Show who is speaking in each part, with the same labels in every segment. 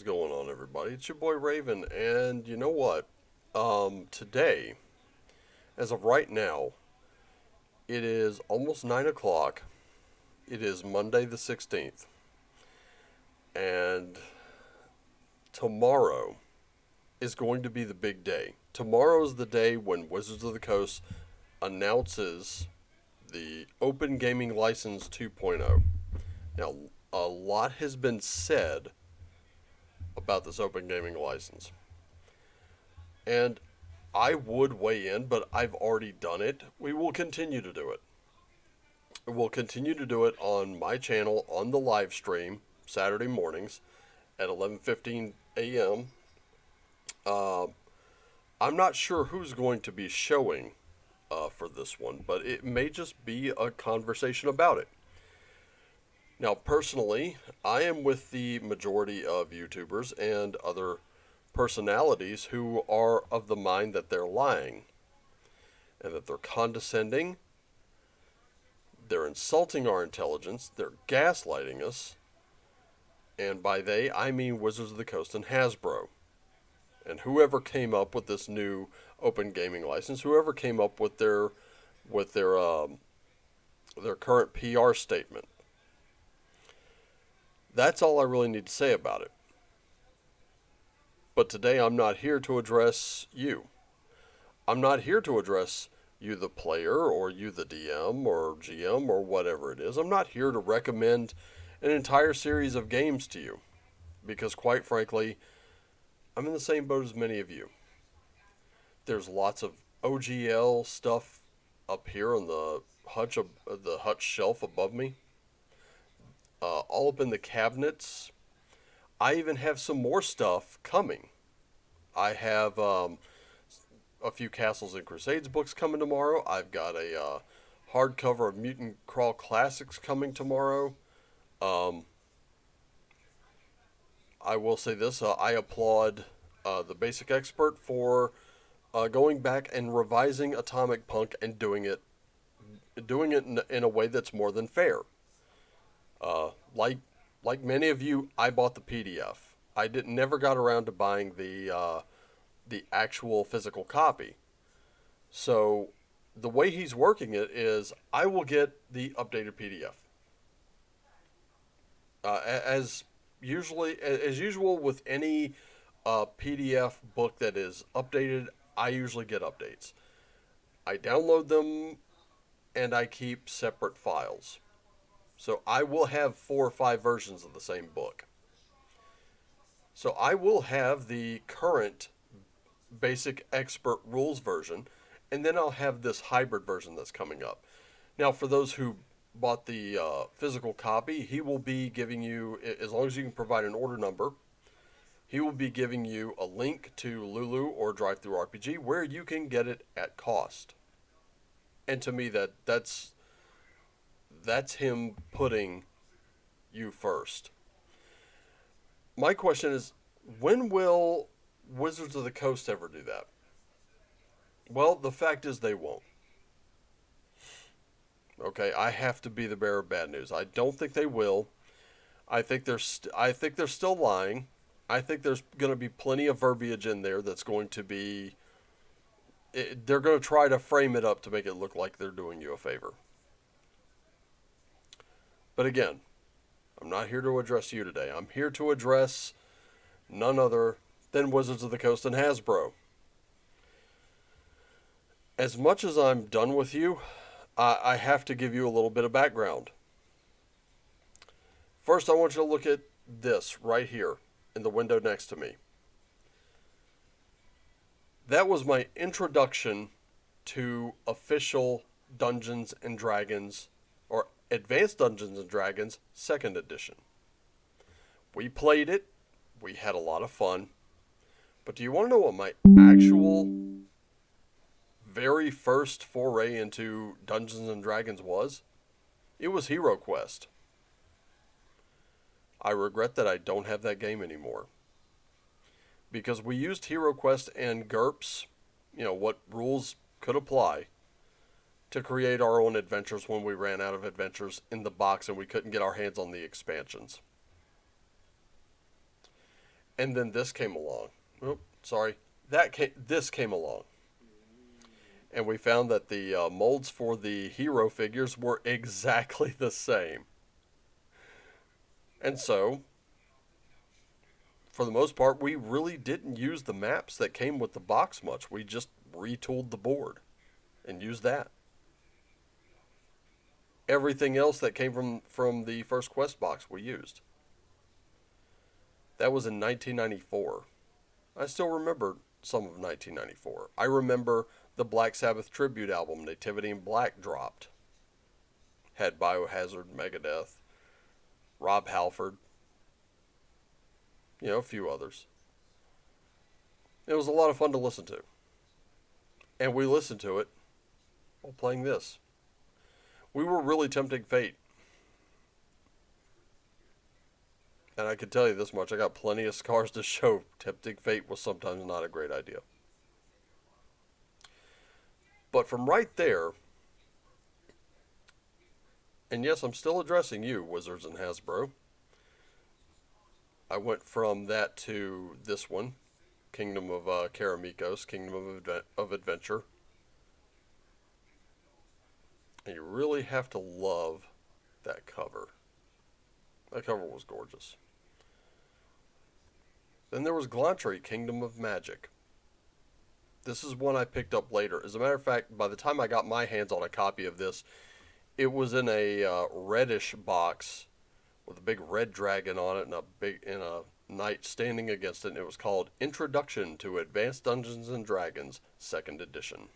Speaker 1: is going on, everybody? It's your boy Raven, and you know what? Today, as of right now, it is almost 9 o'clock. It is Monday the 16th, and tomorrow is going to be the big day. Tomorrow is the day when Wizards of the Coast announces the Open Gaming License 2.0. Now, a lot has been said about this Open Gaming License. And I would weigh in, but I've already done it. We will continue to do it. We'll continue to do it on my channel on the live stream Saturday mornings at 11:15 a.m. Uh, I'm not sure who's going to be showing for this one, but it may just be a conversation about it. Now, personally, I am with the majority of YouTubers and other personalities who are of the mind that they're lying and that they're condescending, they're insulting our intelligence, they're gaslighting us, and by they I mean Wizards of the Coast and Hasbro. And whoever came up with this new open gaming license, whoever came up with their current PR statement. That's all I really need to say about it. But today I'm not here to address you. I'm not here to address you, the player, or you, the DM, or GM, or whatever it is. I'm not here to recommend an entire series of games to you. Because, quite frankly, I'm in the same boat as many of you. There's lots of OGL stuff up here on the hutch shelf above me. All up in the cabinets. I even have some more stuff coming. I have a few Castles and Crusades books coming tomorrow. I've got a hardcover of Mutant Crawl Classics coming tomorrow. Um, I will say this: I applaud the Basic Expert for going back and revising Atomic Punk and doing it in a way that's more than fair. Uh, like like many of you, I bought the PDF. I didn't never got around to buying the actual physical copy. So the way he's working it is I will get the updated PDF. As usual with any PDF book that is updated, I usually get updates. I download them and I keep separate files. So I will have 4 or 5 versions of the same book. So I will have the current basic expert rules version, and then I'll have this hybrid version that's coming up. Now, for those who bought the physical copy, he will be giving you, as long as you can provide an order number, he will be giving you a link to Lulu or DriveThru RPG where you can get it at cost. And to me, that's him putting you first. My question is, when will Wizards of the Coast ever do that? Well, the fact is they won't. Okay, I have to be the bearer of bad news. I don't think they will. I think they're still lying. I think there's going to be plenty of verbiage in there that's going to be. They're going to try to frame it up to make it look like they're doing you a favor. But again, I'm not here to address you today. I'm here to address none other than Wizards of the Coast and Hasbro. As much as I'm done with you, I have to give you a little bit of background. First, I want you to look at this right here in the window next to me. That was my introduction to official Dungeons and Dragons, or Advanced Dungeons and Dragons 2nd edition. We played it, we had a lot of fun, but do you want to know what my actual very first foray into Dungeons and Dragons was? It was Hero Quest. I regret that I don't have that game anymore. Because we used Hero Quest and GURPS, what rules could apply, to create our own adventures when we ran out of adventures in the box and we couldn't get our hands on the expansions. And then this came along. Oh, sorry. This came along. And we found that the molds for the hero figures were exactly the same. And so, for the most part, we really didn't use the maps that came with the box much. We just retooled the board and used that. Everything else that came from the first quest box we used. That was in 1994. I still remember some of 1994. I remember the Black Sabbath tribute album, Nativity in Black, dropped. Had Biohazard, Megadeth, Rob Halford, a few others. It was a lot of fun to listen to. And we listened to it while playing this. We were really tempting fate. And I can tell you this much, I got plenty of scars to show tempting fate was sometimes not a great idea. But from right there, and yes, I'm still addressing you, Wizards and Hasbro, I went from that to this one, Kingdom of Karamikos, Kingdom of Adventure. And you really have to love that cover. That cover was gorgeous. Then there was Glantry, Kingdom of Magic. This is one I picked up later. As a matter of fact, by the time I got my hands on a copy of this, it was in a reddish box with a big red dragon on it and a knight standing against it. And it was called Introduction to Advanced Dungeons and Dragons, 2nd edition.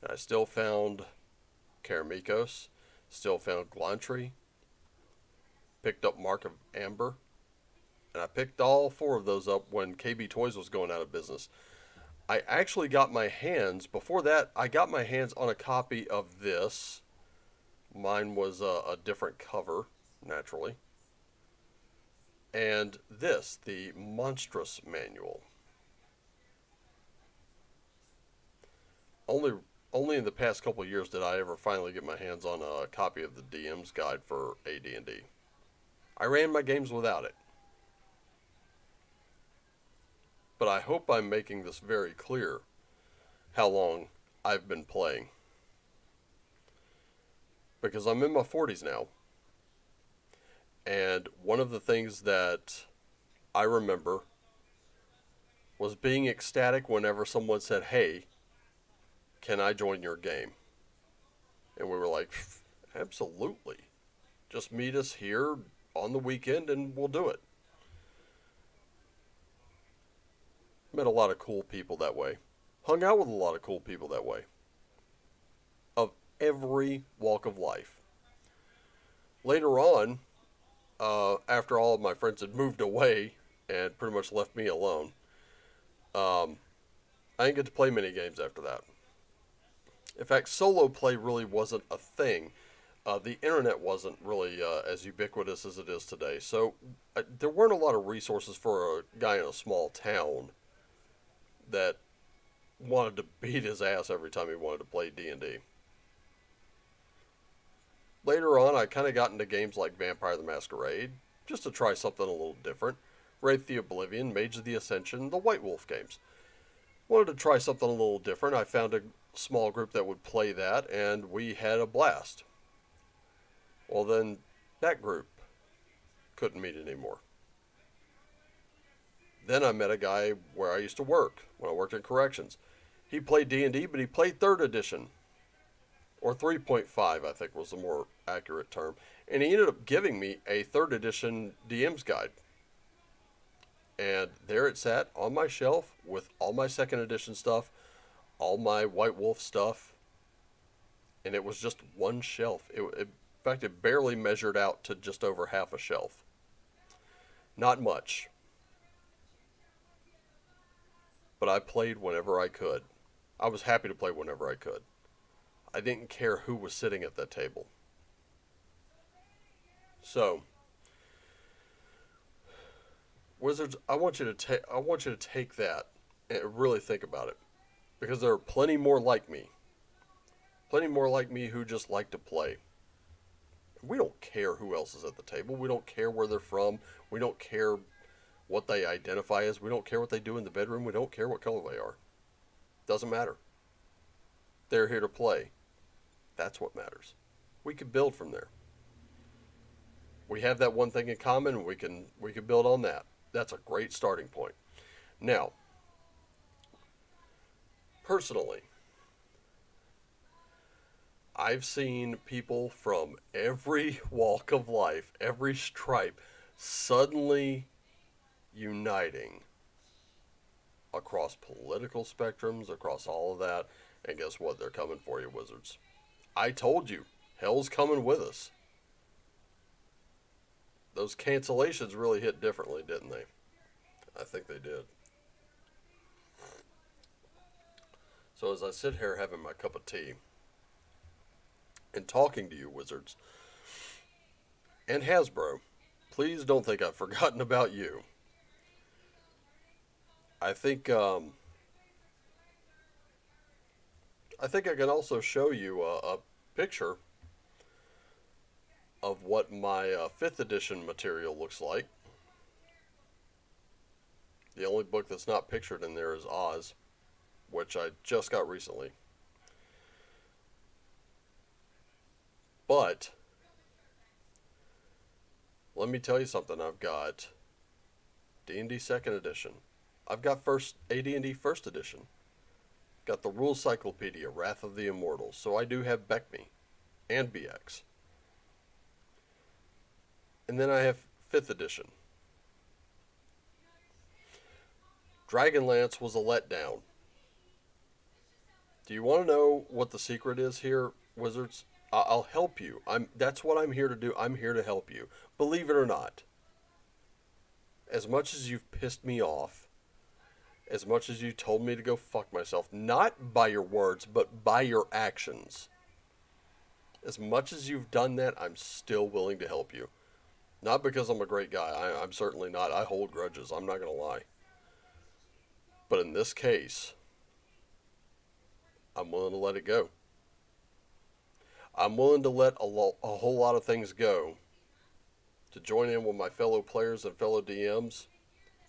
Speaker 1: And I still found Karamikos, still found Glantry, picked up Mark of Amber, and I picked all 4 of those up when KB Toys was going out of business. I actually got my hands, before that, I got my hands on a copy of this. Mine was a different cover, naturally. And this, the Monstrous Manual. Only in the past couple of years did I ever finally get my hands on a copy of the DM's Guide for AD&D. I ran my games without it. But I hope I'm making this very clear how long I've been playing. Because I'm in my 40s now. And one of the things that I remember was being ecstatic whenever someone said, "Hey, can I join your game?" And we were like, "Absolutely. Just meet us here on the weekend and we'll do it." Met a lot of cool people that way. Hung out with a lot of cool people that way. Of every walk of life. Later on, after all of my friends had moved away and pretty much left me alone, I didn't get to play many games after that. In fact, solo play really wasn't a thing. The internet wasn't really as ubiquitous as it is today. So there weren't a lot of resources for a guy in a small town that wanted to beat his ass every time he wanted to play D&D. Later on, I kind of got into games like Vampire the Masquerade, just to try something a little different. Wraith the Oblivion, Mage of the Ascension, the White Wolf games. Wanted to try something a little different. I found a small group that would play that, and we had a blast. Well, then that group couldn't meet anymore. Then I met a guy where I used to work, when I worked in corrections. He played D&D, but he played 3rd edition. Or 3.5, I think was the more accurate term. And he ended up giving me a 3rd edition DM's Guide. And there it sat on my shelf with all my 2nd edition stuff, all my White Wolf stuff. And it was just one shelf. In fact, it barely measured out to just over half a shelf. Not much. But I played whenever I could. I was happy to play whenever I could. I didn't care who was sitting at that table. So, Wizards, I want you to take that and really think about it, because there are plenty more like me. Plenty more like me who just like to play. We don't care who else is at the table. We don't care where they're from. We don't care what they identify as. We don't care what they do in the bedroom. We don't care what color they are. Doesn't matter. They're here to play. That's what matters. We can build from there. We have that one thing in common. We can build on that. That's a great starting point. Now, personally, I've seen people from every walk of life, every stripe, suddenly uniting across political spectrums, across all of that. And guess what? They're coming for you, Wizards. I told you, hell's coming with us. Those cancellations really hit differently, didn't they? I think they did. So as I sit here having my cup of tea and talking to you, Wizards, and Hasbro, please don't think I've forgotten about you. I think I can also show you a picture of what my 5th edition material looks like. The only book that's not pictured in there is Oz, which I just got recently. But let me tell you something. I've got D&D 2nd edition. I've got AD&D 1st edition. Got the Rules Cyclopedia, Wrath of the Immortals. So I do have BECMI and BX. And then I have 5th edition. Dragonlance was a letdown. Do you want to know what the secret is here, Wizards? I'll help you. That's what I'm here to do. I'm here to help you. Believe it or not. As much as you've pissed me off, as much as you told me to go fuck myself, not by your words, but by your actions. As much as you've done that, I'm still willing to help you. Not because I'm a great guy. I'm certainly not. I hold grudges. I'm not going to lie. But in this case, I'm willing to let it go. I'm willing to let a whole lot of things go to join in with my fellow players and fellow DMs,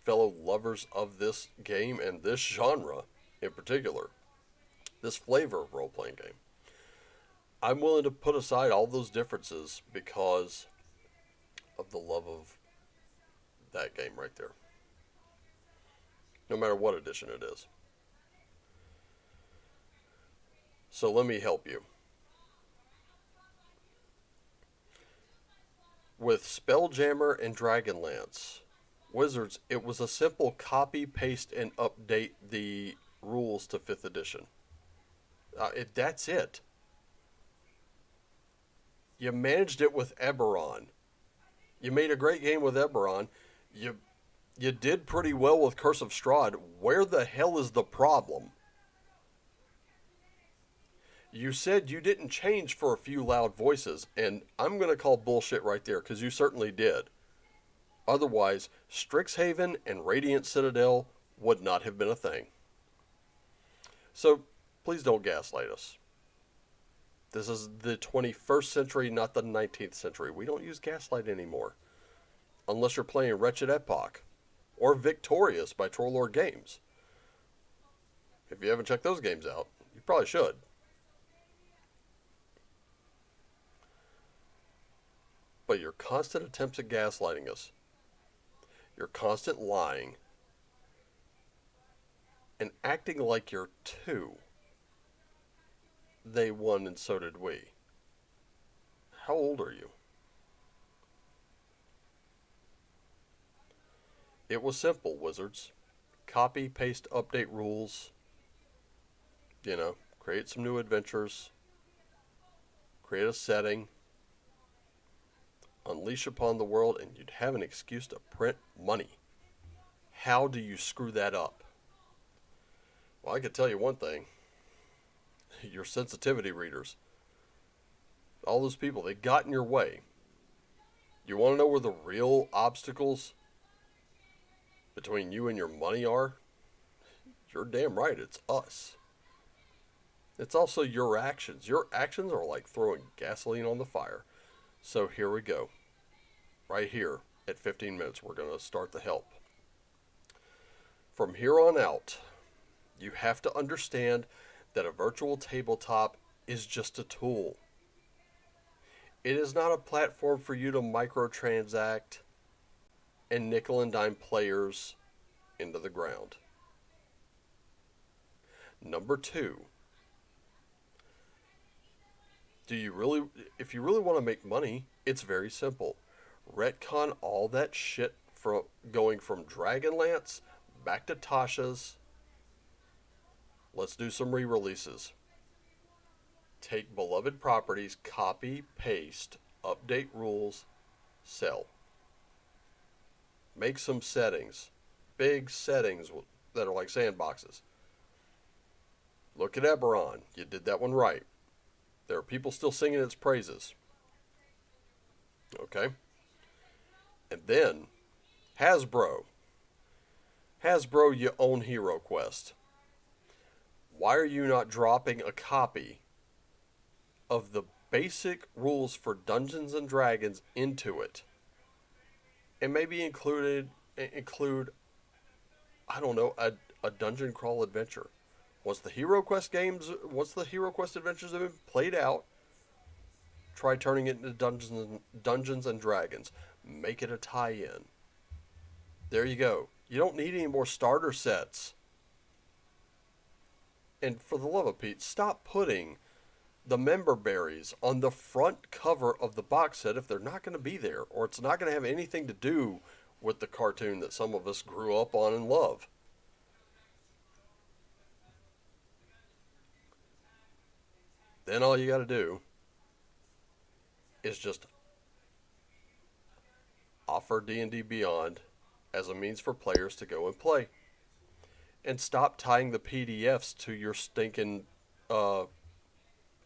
Speaker 1: fellow lovers of this game and this genre in particular, this flavor of role-playing game. I'm willing to put aside all those differences because of the love of that game right there. No matter what edition it is. So let me help you. With Spelljammer and Dragonlance, Wizards, it was a simple copy, paste, and update the rules to 5th edition. That's it. You managed it with Eberron. You made a great game with Eberron. You did pretty well with Curse of Strahd. Where the hell is the problem? You said you didn't change for a few loud voices, and I'm going to call bullshit right there, because you certainly did. Otherwise, Strixhaven and Radiant Citadel would not have been a thing. So, please don't gaslight us. This is the 21st century, not the 19th century. We don't use gaslight anymore. Unless you're playing Wretched Epoch or Victorious by Trollord Games. If you haven't checked those games out, you probably should. But your constant attempts at gaslighting us, your constant lying, and acting like you're two. They won and so did we. How old are you? It was simple, Wizards. Copy, paste, update rules. Create some new adventures. Create a setting. Unleash upon the world, and you'd have an excuse to print money. How do you screw that up? Well, I could tell you one thing. Your sensitivity readers. All those people, they got in your way. You want to know where the real obstacles between you and your money are? You're damn right, it's us. It's also your actions. Your actions are like throwing gasoline on the fire. So here we go. Right here at 15 minutes, we're going to start the help. From here on out, you have to understand that a virtual tabletop is just a tool. It is not a platform for you to microtransact and nickel and dime players into the ground. Number two, if you really want to make money, it's very simple. Retcon all that shit from going from Dragonlance back to Tasha's. Let's do some re-releases. Take beloved properties, copy, paste, update rules, sell. Make some settings. Big settings that are like sandboxes. Look at Eberron. You did that one right. There are people still singing its praises. Okay? And then, Hasbro. Hasbro, you own Hero Quest. Why are you not dropping a copy of the basic rules for Dungeons and Dragons into it? And maybe include, I don't know, a dungeon crawl adventure. Once the Hero Quest adventures have been played out, try turning it into Dungeons and Dragons. Make it a tie-in. There you go. You don't need any more starter sets. And for the love of Pete, stop putting the member berries on the front cover of the box set if they're not going to be there, or it's not going to have anything to do with the cartoon that some of us grew up on and love. Then all you got to do is just offer D&D Beyond as a means for players to go and play. And stop tying the PDFs to your stinking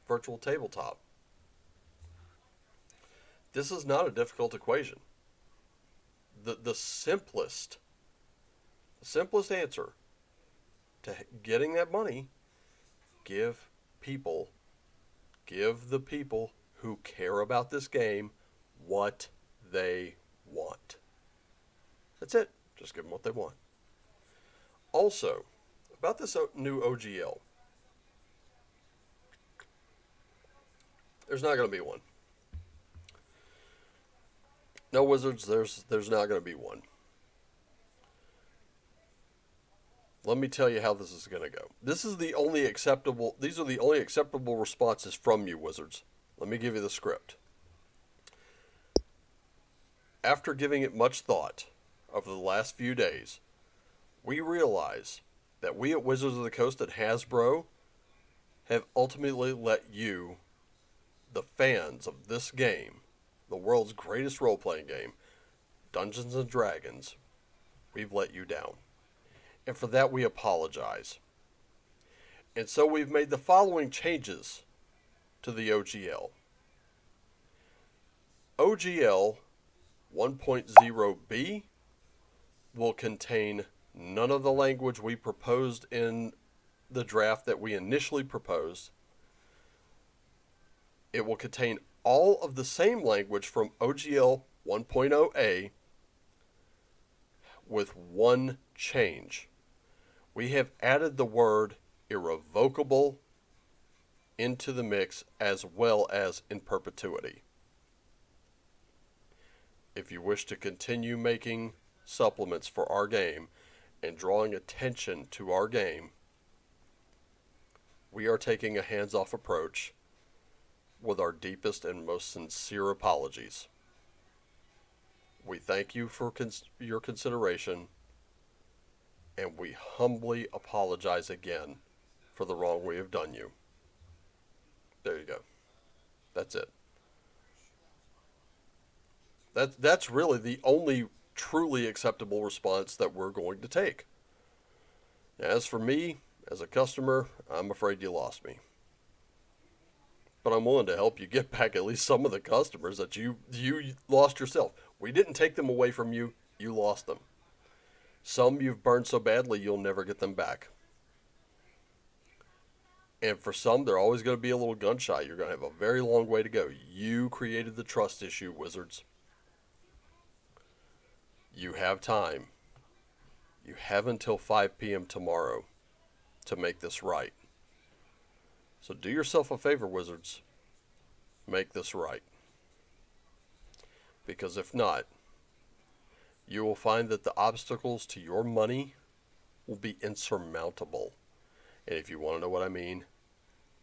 Speaker 1: virtual tabletop. This is not a difficult equation. The simplest answer to getting that money, give the people who care about this game what they want. That's it. Just give them what they want. Also, about this new OGL, there's not going to be one. No, Wizards, there's not going to be one. Let me tell you how this is going to go. These are the only acceptable responses from you, Wizards. Let me give you the script. After giving it much thought over the last few days, we realize that we at Wizards of the Coast at Hasbro have ultimately let you, the fans of this game, the world's greatest role-playing game, Dungeons and Dragons, we've let you down. And for that we apologize. And so we've made the following changes to the OGL. OGL 1.0b will contain none of the language we proposed in the draft that we initially proposed. It will contain all of the same language from OGL 1.0a with one change. We have added the word irrevocable into the mix as well as in perpetuity. If you wish to continue making supplements for our game and drawing attention to our game, we are taking a hands-off approach with our deepest and most sincere apologies. We thank you for your consideration, and we humbly apologize again for the wrong we have done you. There you go. That's it. That's really the only truly acceptable response that we're going to take. As for me, as a customer, I'm afraid you lost me. But I'm willing to help you get back at least some of the customers that you lost yourself. We didn't take them away from you, you lost them. Some you've burned so badly you'll never get them back. And for some, they're always going to be a little gun shy. You're going to have a very long way to go. You created the trust issue, Wizards. You have time. You have until 5 p.m. tomorrow to make this right. So do yourself a favor, Wizards. Make this right. Because if not, you will find that the obstacles to your money will be insurmountable. And if you want to know what I mean,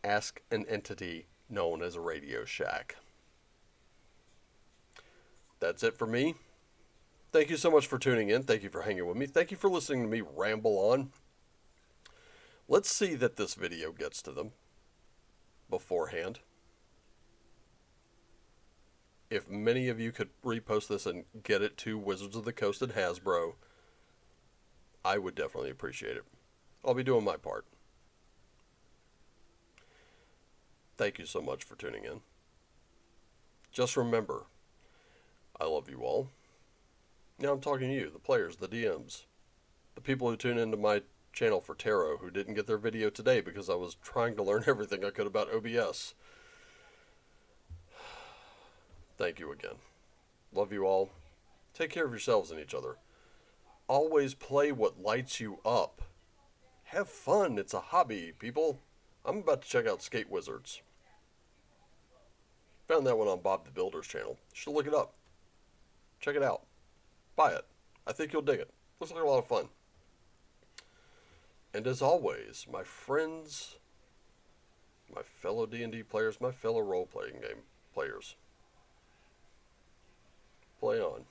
Speaker 1: ask an entity known as a Radio Shack. That's it for me. Thank you so much for tuning in. Thank you for hanging with me. Thank you for listening to me ramble on. Let's see that this video gets to them beforehand. If many of you could repost this and get it to Wizards of the Coast and Hasbro, I would definitely appreciate it. I'll be doing my part. Thank you so much for tuning in. Just remember, I love you all. Now I'm talking to you, the players, the DMs, the people who tune into my channel for tarot who didn't get their video today because I was trying to learn everything I could about OBS. Thank you again. Love you all. Take care of yourselves and each other. Always play what lights you up. Have fun. It's a hobby, people. I'm about to check out Skate Wizards. Found that one on Bob the Builder's channel. You should look it up. Check it out. Buy it. I think you'll dig it. Looks like a lot of fun. And as always, my friends, my fellow D&D players, my fellow role-playing game players, play on.